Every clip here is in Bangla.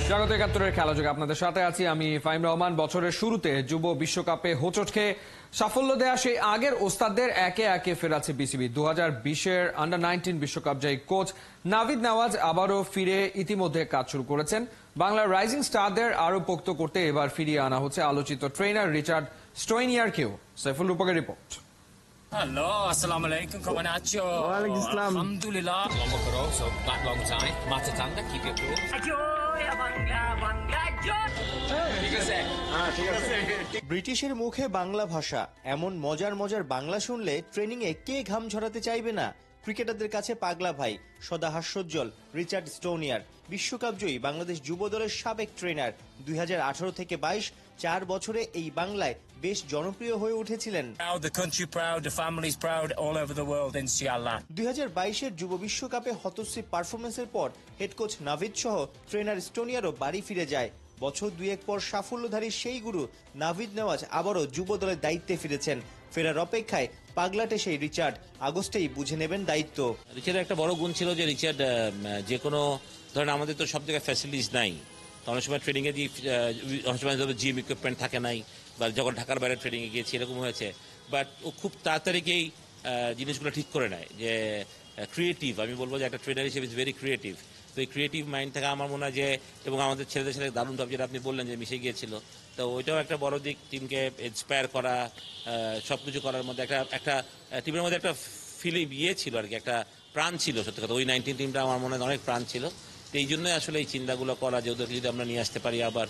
স্বাগত ৭১-এর খেলাযোগে আপনাদের সাথে আছি আমি ফাহিম রহমান। বছরের শুরুতে যুব বিশ্বকাপে হোঁচট খেয়ে সাফল্য দেয়া সেই আগের ওস্তাদদের একে একে ফেরাচ্ছে বিসিবি। ২০২০-এর আন্ডার-19 বিশ্বকাপ জয়ী কোচ নাভিদ নেওয়াজ আবারও ফিরে ইতিমধ্যে কাজ শুরু করেছেন। বাংলার রাইজিং স্টারদের আরও পোক্ত করতে এবার ফিরিয়ে আনা হচ্ছে আলোচিত ট্রেনার রিচার্ড স্টোইনিয়ারকেও। সাইফুল রূপকের report. Hello, assalamu alaikum. Kawan acho. Waalaikumsalam. Alhamdulillah. Lomba karo, so back long time. Mata tanda, keep your cool. Ajo, ya bangla, bangla, ajo. ঠিক আছে। ব্রিটিশের মুখে বাংলা ভাষা, এমন মজার মজার বাংলা শুনলে ট্রেনিংয়ে কে ঘাম ঝরাতে চাইবে না। ক্রিকেটারদের কাছে পাগলা ভাই, সদা হাস্যোজ্জ্বল রিচার্ড স্টোনিয়ার বিশ্বকাপ জয়ী বাংলাদেশ যুব দলের সাবেক ট্রেনার। ২০১৮ থেকে ২২ 4 বছরে এই বাংলায় বেশ জনপ্রিয় হয়ে উঠেছিলেন। Proud, the country proud, the family's proud, all over the world, inshallah. ২০২২-এর যুব বিশ্বকাপে হতশ্রী পারফরমেন্সের পর হেড কোচ নাভিদ সহ ট্রেনার স্টোনিয়ারও বাড়ি ফিরে যায়। বছর দুয়েক পর সাফল্যধারী সেই গুরু নাভিদ নেওয়াজ আবারও যুব দলের দায়িত্বে ফিরেছেন। ফেরার অপেক্ষায় পাগলাটে সেই রিচার্ড আগস্টেই বুঝে নেবেন দায়িত্ব। রিচার্ডের একটা বড় গুণ ছিল যে রিচার্ড যে কোনো ধরেন আমাদের তো সব জায়গায় ফ্যাসিলিটিস নাই, তো অনেক সময় ট্রেনিংয়ে দিয়ে অনেক সময় জিম ইকুইপমেন্ট থাকে নাই, বা যখন ঢাকার বাইরে ট্রেনিংয়ে গিয়েছি এরকম হয়েছে। বাট ও খুব তাড়াতাড়িকেই জিনিসগুলো ঠিক করে নেয়, যে ক্রিয়েটিভ। আমি বলবো যে একটা ট্রেনার হিসেবে ইজ ভেরি ক্রিয়েটিভ। তো এই ক্রিয়েটিভ মাইন্ড থেকে আমার মনে হয় যে, এবং আমাদের ছেলেদের সাথে দারুণভাবে যেটা আপনি বললেন যে মিশে গিয়েছিল, তো ওইটাও একটা বড় দিক। টিমকে ইন্সপায়ার করা, সব কিছু করার মধ্যে একটা টিমের মধ্যে একটা ফিলিং ছিল আর কি, একটা প্রাণ ছিল। সত্যি কথা, ওই 19 টিমটা আমার মনে হয় অনেক প্রাণ ছিল। তো এই জন্যই আসলে এই চিন্তাগুলো করা, যে ওদেরকে যদি আমরা নিয়ে আসতে পারি আবার,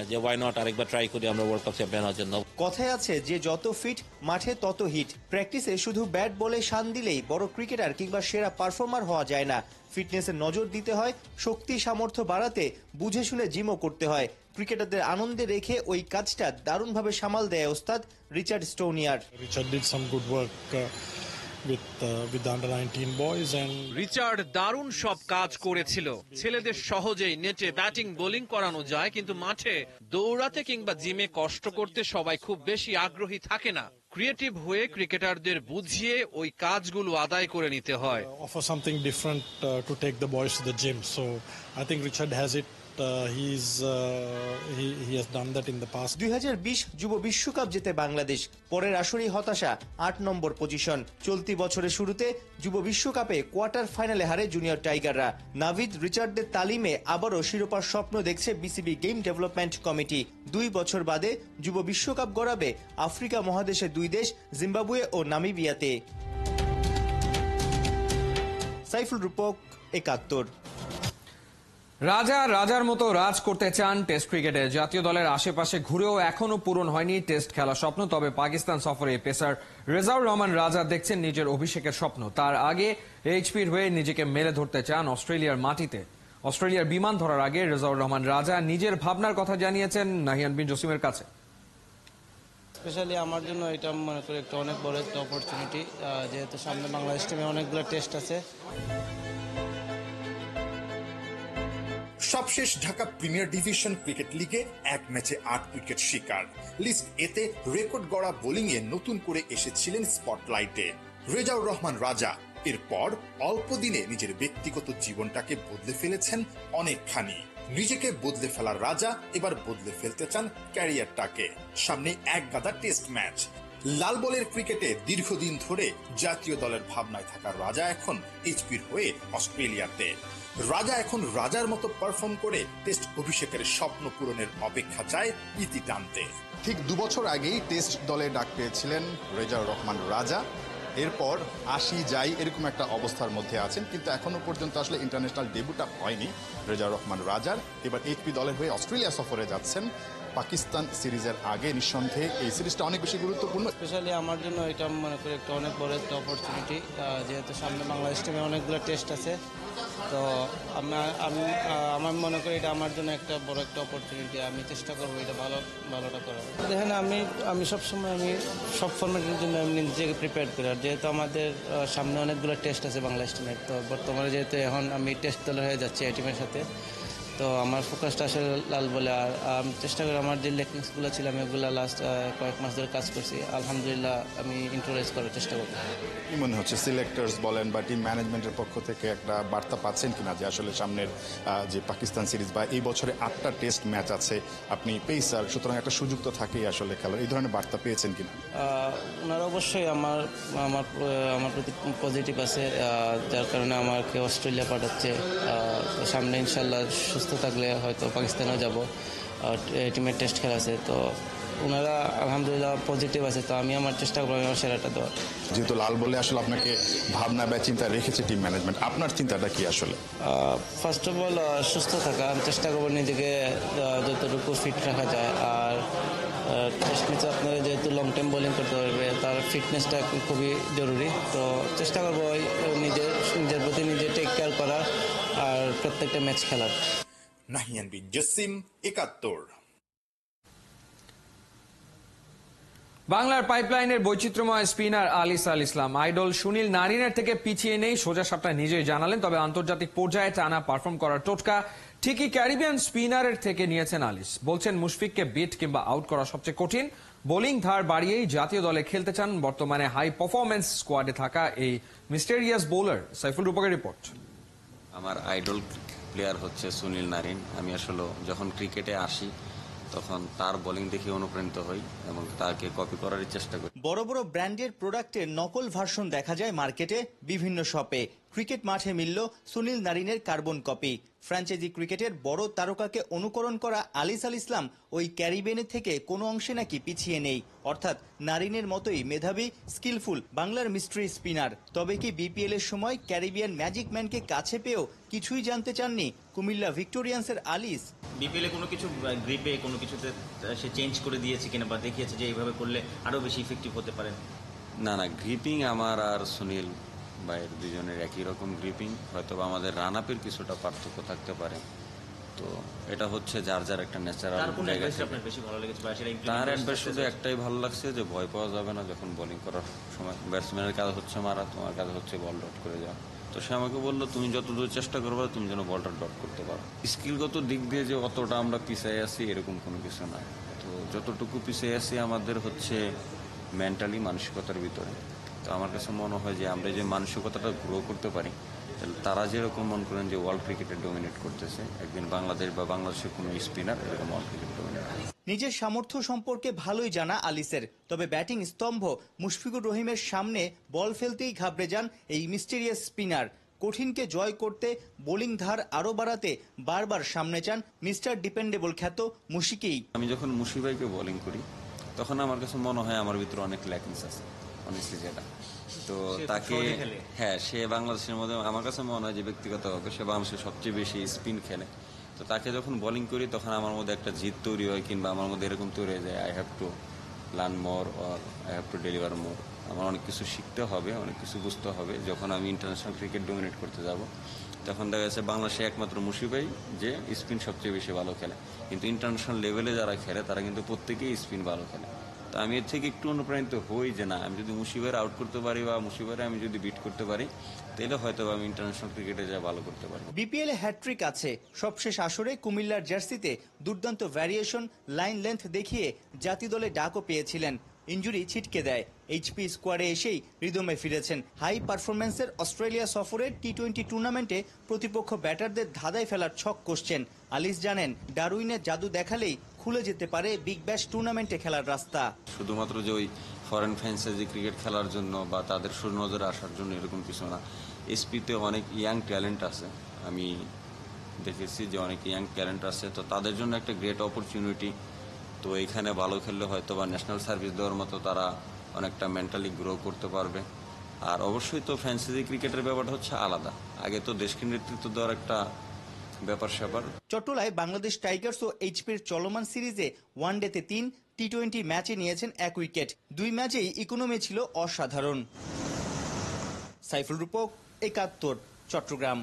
যে ওয়াই নট আরেকবার ট্রাই করি আমরা ওয়ার্ল্ড কাপ চ্যাম্পিয়ন হওয়ার জন্য। কথায় আছে যে যত ফিট মাঠে তত হিট। প্র্যাকটিসে শুধু ব্যাট বলে শান দিলেই বড় ক্রিকেটার কিংবা সেরা পারফর্মার হওয়া যায় না। ফিটনেসে নজর দিতে হয়, শক্তি সামর্থ্য বাড়াতে বুঝে শুনে জিমও করতে হয়। ক্রিকেটারদের আনন্দে রেখে ওই কাজটা দারুণভাবে সামাল দেয় ওস্তাদ Richard স্টোনিয়ার। Richard did some good work with the under-19 boys and Richard দারুণ সব কাজ করেছিল। ছেলেদের সহজেই নেটে ব্যাটিং বোলিং করানো যায়, কিন্তু মাঠে দৌড়াতে কিংবা জিমে কষ্ট করতে সবাই খুব বেশি আগ্রহী থাকে না। ক্রিয়েটিভ হয়ে ক্রিকেটারদের বুঝিয়ে ওই কাজগুলো আদায় করে নিতে হয়। offer something different to take the boys to the gym. So I think Richard has it. He has done that in the past. ২০২০ যুব বিশ্বকাপ জেতে বাংলাদেশ, পরের আসরেই হতাশা ৮ নম্বর পজিশন। চলতি বছরের শুরুতে যুব বিশ্বকাপে কোয়ার্টার ফাইনালে হারে জুনিয়র টাইগাররা। নাভিদ রিচার্ডদের তালিমে আবারও শিরোপার স্বপ্ন দেখছে বিসিবি গেম ডেভেলপমেন্ট কমিটি। ২ বছর বাদে যুব বিশ্বকাপ গড়াবে আফ্রিকা মহাদেশে ২ দেশ, জিম্বাবুয়ে ও নামিবিয়াতে। সাইফুল রূপক, ৭১। রাজার মতো রাজ করতে চান টেস্ট ক্রিকেটে। জাতীয় দলের আশেপাশে ঘুরেও এখনো পূরণ হয়নি টেস্ট খেলা স্বপ্ন। তবে পাকিস্তান সফরে পেসার রেজাউর রহমান রাজা দেখছেন নিজের অভিষেকের স্বপ্ন। তার আগে এইচপির হয়ে নিজেকে মেলে ধরতে চান অস্ট্রেলিয়ার মাটিতে। অস্ট্রেলিয়ার বিমান ধরার আগে রেজাউর রহমান রাজা নিজের ভাবনার কথা জানিয়েছেন নাহিয়ান বিন জসিমের কাছে। স্পেশালি আমার জন্য এটা মনে করি একটা অনেক বড় একটা অপরচুনিটি, যেহেতু সামনে বাংলাদেশ টিমে অনেকগুলো টেস্ট আছে। সবশেষ ঢাকা প্রিমিয়ার ডিভিশন ক্রিকেট লিগে ১ ম্যাচে ৮ উইকেট শিকার। লিস্ট এতে রেকর্ড গড়া বোলিংয়ে নতুন করে এসেছিলেন স্পটলাইটে রেজাউর রহমান রাজা। এরপর অল্প দিনে নিজের ব্যক্তিগত জীবনটাকে বদলে ফেলেছেন অনেকখানি। নিজেকে বদলে ফেলার রাজা এবার বদলে ফেলতে চান ক্যারিয়ারটাকে। সামনে এক গাদা টেস্ট ম্যাচ। লাল বলের ক্রিকেটে দীর্ঘদিন ধরে জাতীয় দলের ভাবনায় থাকা রাজা এখন এইচপির হয়ে অস্ট্রেলিয়াতে। রাজা এখন রাজার মতো পারফর্ম করে টেস্ট অভিষেকের স্বপ্ন পূরণের অপেক্ষা চায় ইতি টানতে। ঠিক ২ বছর আগেই টেস্ট দলে ডাক পেয়েছিলেন রেজাউর রহমান রাজা। এরপর আসি যাই এরকম একটা অবস্থার মধ্যে আছেন, কিন্তু এখনো পর্যন্ত আসলে ইন্টারন্যাশনাল ডেবিউটা হয়নি রেজাউর রহমান রাজার। এবার এইচপি দলের হয়ে অস্ট্রেলিয়া সফরে যাচ্ছেন। পাকিস্তান সিরিজের আগে নিঃসন্দেহে এই সিরিজটা অনেক বেশি গুরুত্বপূর্ণ। স্পেশালি আমার জন্য এটা মনে করি একটা অনেক বড় একটা অপরচুনিটি, যেহেতু সামনে বাংলাদেশ টিমে অনেকগুলো টেস্ট আছে। তো আমার মনে করি এটা আমার জন্য একটা বড় একটা অপরচুনিটি। আমি চেষ্টা করবো এটা ভালোটা করার। দেখেন, আমি সবসময় সব ফর্মেটের জন্য আমি নিজেকে প্রিপেয়ার করি। আর যেহেতু আমাদের সামনে অনেকগুলো টেস্ট আছে বাংলাদেশ টিমের, তো বর্তমানে যেহেতু এখন আমি টেস্ট দলে হয়ে যাচ্ছি এই টিমের সাথে, তো আমার ফোকাসটা আসলে লাল বলে। আর আমি চেষ্টা করি আমার যে লেকনিক্সগুলো ছিল আমি ওগুলো লাস্ট কয়েক মাস ধরে কাজ করছি, আলহামদুলিল্লাহ আমি ইন্ট্রোডাইজ করার চেষ্টা করব। কি মনে হচ্ছে সিলেক্টরস বলেন বা টিম ম্যানেজমেন্টের পক্ষ থেকে একটা বার্তা পাচ্ছেন কিনা যে আসলে সামনের যে পাকিস্তান সিরিজ বা এই বছরে 8টা টেস্ট ম্যাচ আছে, আপনি পেসার, সুতরাং একটা সুযোগ তো থাকেই আসলে খেলার, এই ধরনের বার্তা পেয়েছেন কিনা? ওনারা অবশ্যই আমার প্রতি পজিটিভ আছে, যার কারণে আমাকে অস্ট্রেলিয়া পাঠাচ্ছে। সামনে ইনশাল্লাহ সুস্থ থাকলে হয়তো পাকিস্তানেও যাব, টিমের টেস্ট খেলা আছে। তো ওনারা আলহামদুলিল্লাহ পজিটিভ আছে, তো আমি আমার চেষ্টা করবো আমার সেরাটা দেওয়ার। যেহেতু লাল বলে আসলে আপনাকে ভাবনা বা চিন্তা রেখেছে টিম ম্যানেজমেন্ট, আপনার চিন্তাটা কি আসলে? ফার্স্ট অফ অল সুস্থ থাকা, আমি চেষ্টা করবো নিজেকে যতটুকু ফিট রাখা যায়। আর টেস্ট ম্যাচে আপনারা যেহেতু লং টাইম বোলিং করতে পারবে, তার ফিটনেসটা খুবই জরুরি। তো চেষ্টা করবো নিজের প্রতি নিজে টেক কেয়ার করার আর প্রত্যেকটা ম্যাচ খেলার। নাহিয়ান বিন জসিম, ৭১। বাংলার পাইপলাইনের বৈচিত্র্যময় স্পিনার আলিস আল ইসলাম আইডল সুনীল নারিনের থেকে পিছিয়ে নেই সোজা সাপটা নিজেই জানালেন। তবে আন্তর্জাতিক পর্যায়ে টানা পারফর্ম করার টোটকা ঠিকই ক্যারিবিয়ান স্পিনারের থেকে নিয়েছেন আলিস। বলছেন মুশফিককে বিট কিংবা আউট করা সবচেয়ে কঠিন, বোলিং ধার বাড়িয়েই জাতীয় দলে খেলতে চান বর্তমানে হাই পারফরমেন্স স্কোয়াডে থাকা এই মিস্টেরিয়াস বোলার। সাইফুল রূপকের রিপোর্ট। আমার আইডল প্লেয়ার হচ্ছে সুনীল নারিন। আমি আসলে যখন ক্রিকেটে আসি তখন তার বোলিং দেখে অনুপ্রাণিত হই এবং তাকে কপি করার চেষ্টা করি। বড় বড় ব্র্যান্ডের প্রোডাক্টের নকল ভার্সন দেখা যায় মার্কেটে, বিভিন্ন শপে। ক্রিকেট মাঠে মিলল সুনীল নারিনের কার্বন কপি। ফ্র্যাঞ্চাইজি ক্রিকেটের বড় তারকাকে অনুকরণ করা আলিস আল ইসলাম ওই ক্যারিবিয়ানের থেকে কোনো অংশে নাকি পিছিয়ে নেই, অর্থাৎ নারিনের মতোই মেধাবী, স্কিলফুল বাংলার মিস্ট্রি স্পিনার। তবে কি বিপিএল এর সময় ক্যারিবিয়ান ম্যাজিক ম্যানকে কাছে পেয়েও কিছুই জানতে চাননি কুমিল্লা ভিক্টোরিয়ান্সের আলিস? বিপিএল এ কোনো কিছু গ্রিপে কোনো কিছুতে সে চেঞ্জ করে দিয়েছে কিনা বা দেখিয়েছে যে এইভাবে করলে আরো বেশি ইফেক্টিভ হতে পারে? না, গ্রিপিং আমার আর সুনীল ভাইয়ের দুজনের একই রকম গ্রিপিং, হয়তো আমাদের রান আপের কিছুটা পার্থক্য থাকতে পারে। তো এটা হচ্ছে যার যার একটা ন্যাচারাল। তার অ্যাডভাইস শুধু একটাই ভালো লাগছে যে ভয় পাওয়া যাবে না যখন বোলিং করার সময়। ব্যাটসম্যানের কাজ হচ্ছে মারা, তোমার কাজ হচ্ছে বল ডট করে যাওয়া। তো সে আমাকে বললো তুমি যতদূর চেষ্টা করবে তুমি যেন বলটা ডট করতে পারো। স্কিলগত দিক দিয়ে যে অতটা আমরা পিছিয়ে আছি এরকম কোনো কিছু না। তো যতটুকু পিছিয়ে আছি আমাদের হচ্ছে মেন্টালি, মানসিকতার ভিতরে। তো আমার কাছে মনে হয় যে আমরা যে মানসিকতাটা গ্রো করতে পারি, তারা যেরকম মনে করেন যে ওয়ার্ল্ড ক্রিকেটে ডমিনেট করতেছে, একদিন বাংলাদেশ বা বাংলাদেশের কোনো স্পিনার এরকম ওয়ার্ল্ড ক্রিকেট ডমিনেট। নিজের সামর্থ্য সম্পর্কে ভালোই জানা আলিসের, তবে ব্যাটিং স্তম্ভ মুশফিকুর রহিমের সামনে বল ফেলতেই ঘাবড়ে যান এই মিস্টেরিয়াস স্পিনার। কঠিনকে জয় করতে বোলিং ধার আরো বাড়াতে বারবার সামনে চান মিস্টার ডিপেন্ডেবল খ্যাত মুশিকেই। আমি যখন মুশি ভাইকে বোলিং করি তখন আমার কাছে মনে হয় আমার ভিতরে অনেক ল্যাকিংস আছে, অনেস্টলি যেটা। তো তাকে সে বাংলাদেশের মধ্যে আমার কাছে মনে হয় যে ব্যক্তিগতভাবে সে বাংলাদেশের সবচেয়ে বেশি স্পিন খেলে। তো তাকে যখন বোলিং করি তখন আমার মধ্যে একটা জিদ তৈরি হয়, কিংবা আমার মধ্যে এরকম তৈরি হয়ে যায় I have to learn more or I have to deliver more. আমার অনেক কিছু শিখতে হবে, অনেক কিছু বুঝতে হবে। যখন আমি ইন্টারন্যাশনাল ক্রিকেট ডমিনেট করতে যাব তখন দেখা যাচ্ছে বাংলাদেশে একমাত্র মুশি ভাই যে স্পিন সবচেয়ে বেশি ভালো খেলে, কিন্তু ইন্টারন্যাশনাল লেভেলে যারা খেলে তারা কিন্তু প্রত্যেকেই স্পিন ভালো খেলে। তো আমি এর থেকে একটু অনুপ্রাণিত হই যে না, আমি যদি মুশিবের আউট করতে পারি বা মুশিবের আমি যদি বিট করতে পারি তাহলে হয়তো আমি ইন্টারন্যাশনাল ক্রিকেটে যা ভালো করতে পারি। বিপিএল এ হ্যাট্রিক আছে, সবশেষ আসরে কুমিল্লার জার্সিতে দুর্দান্ত ভ্যারিয়েশন, লাইন লেন্থ দেখিয়ে জাতীয় দলে ডাকও পেয়েছিলেন। ইনজুরি ছিটকে দেয়, এইচপি স্কোয়াডে এসেই রিদমে ফিরেছেন। হাই পারফরমেন্সের অস্ট্রেলিয়া সফরের টি-20 টুর্নামেন্টে প্রতিপক্ষ ব্যাটারদের ধাঁধায় ফেলার ছক কষছেন। আলিস জানেন ডারউইনের জাদু দেখালেই খুলে যেতে পারে বিগ ব্যাশ টুর্নামেন্টে খেলার রাস্তা। শুধুমাত্র যে ওই ফরেন ফ্যান্সে ক্রিকেট খেলার জন্য বা তাদের সুনজরে আসার জন্য এরকম কিছু না। এসপিতে অনেক ইয়াং ট্যালেন্ট আছে, আমি দেখেছি যে অনেক ইয়াং ট্যালেন্ট আছে। তো তাদের জন্য একটা গ্রেট অপরচুনিটি। তো এখানে ভালো খেললে হয়তো বা ন্যাশনাল সার্ভিস দেওয়ার মতো তারা অনেকটা মেন্টালি গ্রো করতে পারবে। আর অবশ্যই তো ফ্যান্সি ক্রিকেটের ব্যাপারটা হচ্ছে আলাদা, আগে তো দেশকে নেতৃত্ব দেওয়ার একটা ব্যাপার স্যাপার। চট্টলায় বাংলাদেশ টাইগার্স ও এইচপির চলমান সিরিজে ওয়ানডেতে 3, টি-20 ম্যাচে নিয়েছেন 1 উইকেট। 2 ম্যাচেই ইকোনমি ছিল অসাধারণ। সাইফুল রূপক, ৭১, চট্টগ্রাম।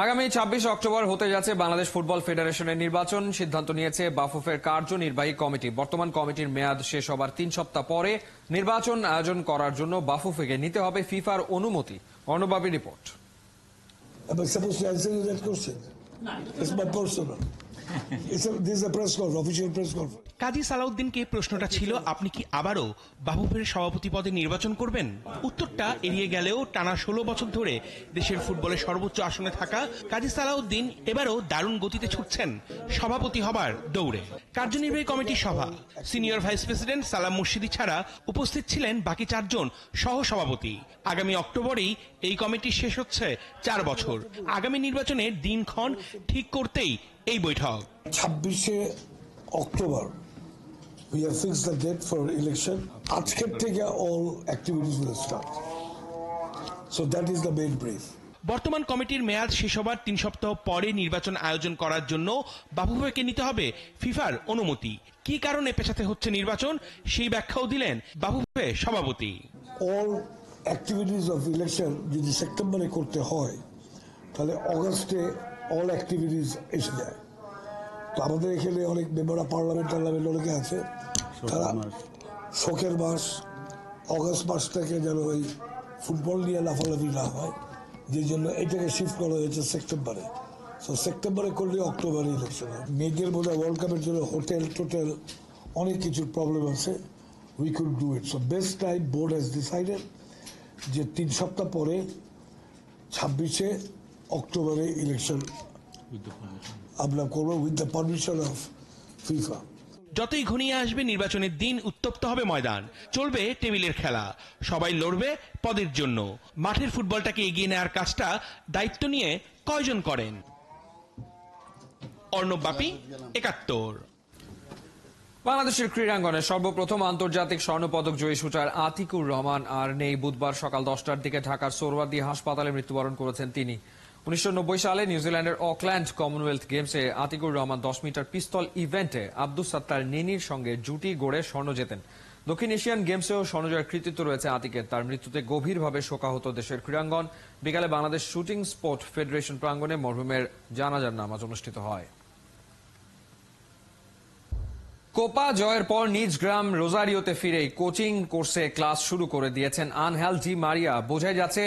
আগামী ২৬ অক্টোবর হতে যাচ্ছে বাংলাদেশ ফুটবল ফেডারেশনের নির্বাচন। সিদ্ধান্ত নিয়েছে বাফুফের কার্যনির্বাহী কমিটি। বর্তমান কমিটির মেয়াদ শেষ হবার 3 সপ্তাহ পরে নির্বাচন আয়োজন করার জন্য বাফুফেকে নিতে হবে ফিফার অনুমতি। অর্ণবাবীর report. It's my personal. This is a press conference, official press conference. কাজী সালাউদ্দিনকে প্রশ্নটা ছিল, আপনি কি আবারও বাফুফের সভাপতি পদে নির্বাচন করবেন? উত্তরটা এড়িয়ে গেলেও টানা 16 বছর ধরে দেশের ফুটবলের সর্বোচ্চ আসনে থাকা কাজী সালাউদ্দিন এবারও দারুণ গতিতে ছুটছেন সভাপতি হবার দৌড়ে। কার্যনির্বাহী কমিটির সভা, সিনিয়র ভাইস প্রেসিডেন্ট সালাম মুর্শিদি ছাড়া উপস্থিত ছিলেন বাকি 4 জন সহ সভাপতি। আগামী অক্টোবরেই এই কমিটি শেষ হচ্ছে 4 বছর। আগামী নির্বাচনের দিনক্ষণ ঠিক করতেই এই বৈঠক। 26 October we have fixed the date for election. আজকের থেকে all activities will start. So that is the main brief. বর্তমান কমিটির মেয়াদ শেষ হবার 3 সপ্তাহ পরে নির্বাচন আয়োজন করার জন্য বাফুফেকে নিতে হবে ফিফার অনুমতি। কি কারণে পেছাতে হচ্ছে নির্বাচন সেই ব্যাখ্যাও দিলেন বাফুফে সভাপতি। All activities of election যদি সেপ্টেম্বরে করতে হয় তাহলে অগাস্টে all activities এসে যায়। তো আমাদের এখানে অনেক মেম্বার অফ পার্লামেন্ট অনেকে আছে, তারা শোকের মাস অগাস্ট মাসটাকে যেন ওই ফুটবল নিয়ে লাফালাফি না হয়, যে জন্য এটাকে শিফট করা হয়েছে সেপ্টেম্বরে। সো সেপ্টেম্বরে করলে অক্টোবরে ইলেকশন হয়। মেয়েদের বোধহয় ওয়ার্ল্ড কাপের জন্য হোটেল টোটেল অনেক কিছুর প্রবলেম আছে, we could do it. So best time board has decided যে 3 সপ্তাহ পরে 26 অক্টোবরে ইলেকশন আমরা করবো with the permission of FIFA. যতই ঘনিয়ে আসবে নির্বাচনের দিন, উত্তপ্ত হবে ময়দান, চলবে টেবিলের খেলা, সবাই লড়বে পদের জন্য। মাঠের ফুটবলটাকে এগিয়ে নেওয়ার কাজটা দায়িত্ব নিয়ে কয়জন করেন? অর্ণব বাপি, ৭১। বাংলাদেশের ক্রীড়াঙ্গনে সর্বপ্রথম আন্তর্জাতিক স্বর্ণপদক জয়ী শুটার আতিকুর রহমান আর নেই। বুধবার সকাল 10টার দিকে ঢাকার সোহরাওয়ার্দী হাসপাতালে মৃত্যুবরণ করেছেন তিনি। 1990 সালে নিউজিল্যান্ডের অকল্যান্ড কমনওয়েলথ গেমসে আতিকুর রহমান 10 মিটার পিস্তল ইভেন্টে আব্দুস সাত্তার নেনির সঙ্গে জুটি গড়ে স্বর্ণ জেতেন। দক্ষিণ এশিয়ান গেমসেও স্বর্ণজয়ের কৃতিত্ব রয়েছে আতিকের। তার মৃত্যুতে গভীরভাবে শোকাহত দেশের ক্রীড়াঙ্গন। বিকালে বাংলাদেশ শুটিং স্পোর্ট ফেডারেশন প্রাঙ্গণে মরহুমের জানাজার নামাজ অনুষ্ঠিত হয়। কোপা জয়ের পর নিজ গ্রাম রোজারিওতে ফিরেই কোচিং কোর্সে ক্লাস শুরু করে দিয়েছেন আনহেল ডি মারিয়া। বোঝাই যাচ্ছে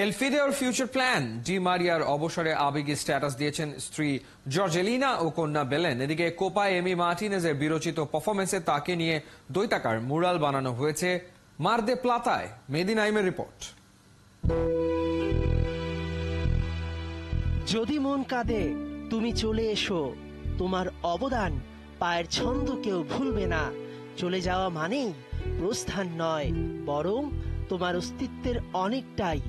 এলফিদেওর ফিউচার প্ল্যান। ডি মারিয়ার অবসরে আবেগী স্ট্যাটাস দিয়েছেন স্ত্রী জর্জেলিনা ও কন্যা বেলেন। এদিকে কোপায় এমি মার্টিনেজের বিরচিত পারফরমেন্সে তাকে নিয়ে দৈতাকার মুরাল বানানো হয়েছে মার দে প্লাতায়। মেহেদী নাইমের রিপোর্ট। যদি মন কাঁদে তুমি চলে এসো, তোমার অবদান পায়ের ছন্দ কেউ ভুলবে না। চলে যাওয়া মানেই প্রস্থান নয়, বরং তোমার অস্তিত্বের অনেকটাই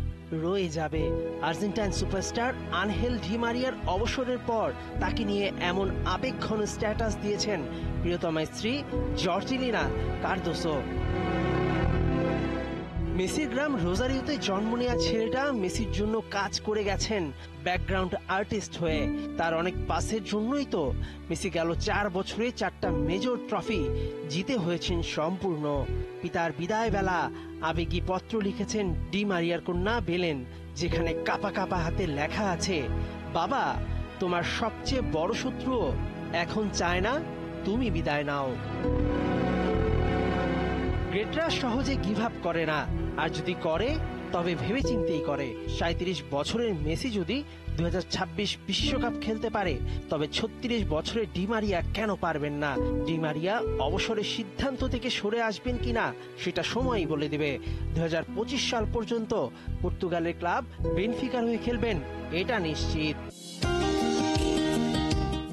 রয়ে যাবে। আর্জেন্টাইন সুপারস্টার আনহেল ডি মারিয়ার অবসরের পর তাকে নিয়ে এমন আবেগঘন স্ট্যাটাস দিয়েছেন প্রিয়তমা স্ত্রী জর্জেলিনা কার্দোসো। মেসির গ্রাম রোজারিওতে জন্ম নেওয়া ছেলেটা মেসির জন্য কাজ করে গেছেন ব্যাকগ্রাউন্ড আর্টিস্ট হয়ে। তার অনেক পাসের জন্যই তো মেসি গেল 4 বছরে 4টা মেজর ট্রফি জিতে হয়েছেন সম্পূর্ণ। পিতার বিদায় বেলা আবেগী পত্র লিখেছেন ডি মারিয়ার কন্যা বেলেন, যেখানে কাপা কাপা হাতে লেখা আছে, বাবা তোমার সবচেয়ে বড় শত্রু এখন চায় না তুমি বিদায় নাও। গ্রেটরা সহজে গিভ আপ করে না, আর যদি করে তবে ভেবেচিন্তেই করে। 37 বছরের মেসি যদি 2026 বিশ্বকাপ খেলতে পারে, তবে 36 বছরের ডি মারিয়া কেন পারবেন না? ডি মারিয়া অবসরের সিদ্ধান্ত থেকে সরে আসবেন কিনা সেটা সময়ই বলে দেবে। 2025 সাল পর্যন্ত পর্তুগালের ক্লাব বেনফিকার হয়ে খেলবেন, এটা নিশ্চিত।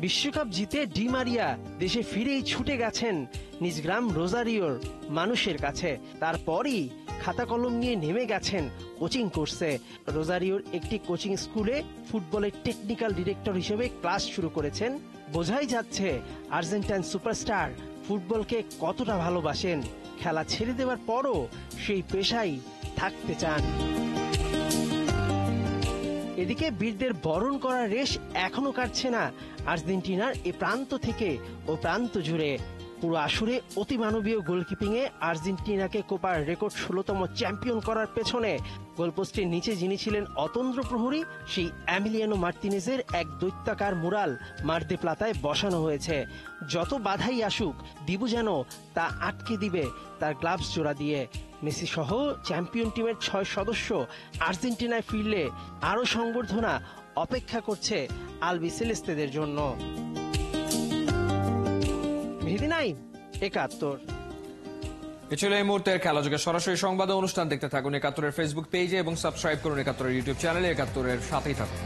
বিশ্বকাপ জিতে ডি মারিয়া দেশে ফিরেই ছুটে গেছেন নিজ গ্রাম রোজারিওর মানুষের কাছে। তারপরই খাতা কলম নিয়ে নেমে গেছেন কোচিং কোর্সে। রোজারিওর একটি কোচিং স্কুলে ফুটবলের টেকনিক্যাল ডিরেক্টর হিসেবে ক্লাস শুরু করেছেন। বোঝাই যাচ্ছে আর্জেন্টাইন সুপারস্টার ফুটবলকে কতটা ভালোবাসেন। খেলা ছেড়ে দেওয়ার পরও সেই পেশায় থাকতে চান। এদিকে বীরদের বরণ করার রেশ এখনো কাটছে না আর্জেন্টিনার এ প্রান্ত থেকে ও প্রান্ত জুড়ে। পুরো আসরে অতিমানবীয় গোলকিপিংয়ে আর্জেন্টিনাকে কোপার রেকর্ড 16তম চ্যাম্পিয়ন করার পেছনে গোলপোস্টের নিচে যিনি ছিলেন অতন্দ্র প্রহরী, সেই এমিলিয়ানো মার্তিনেজের এক দৈত্যাকার মুরাল মার দে প্লাতায় বসানো হয়েছে। যত বাধাই আসুক দিবু যেন তা আটকে দিবে তার গ্লাভস জোড়া দিয়ে। মেসি সহ চ্যাম্পিয়ন টিমের 6 সদস্য আর্জেন্টিনায় ফিরলে আরো সংবর্ধনা অপেক্ষা করছে আলবি সেলেস্তেদের জন্য। মেহেদী নাইম, ৭১। এ ছিল এই মুহূর্তের খেলাযোগের সরাসরি সংবাদ ও অনুষ্ঠান। দেখতে থাকুন ৭১-এর ফেসবুক পেজে এবং সাবস্ক্রাইব করুন ৭১-এর ইউটিউব চ্যানেলে। ৭১-এর সাথেই থাকুন।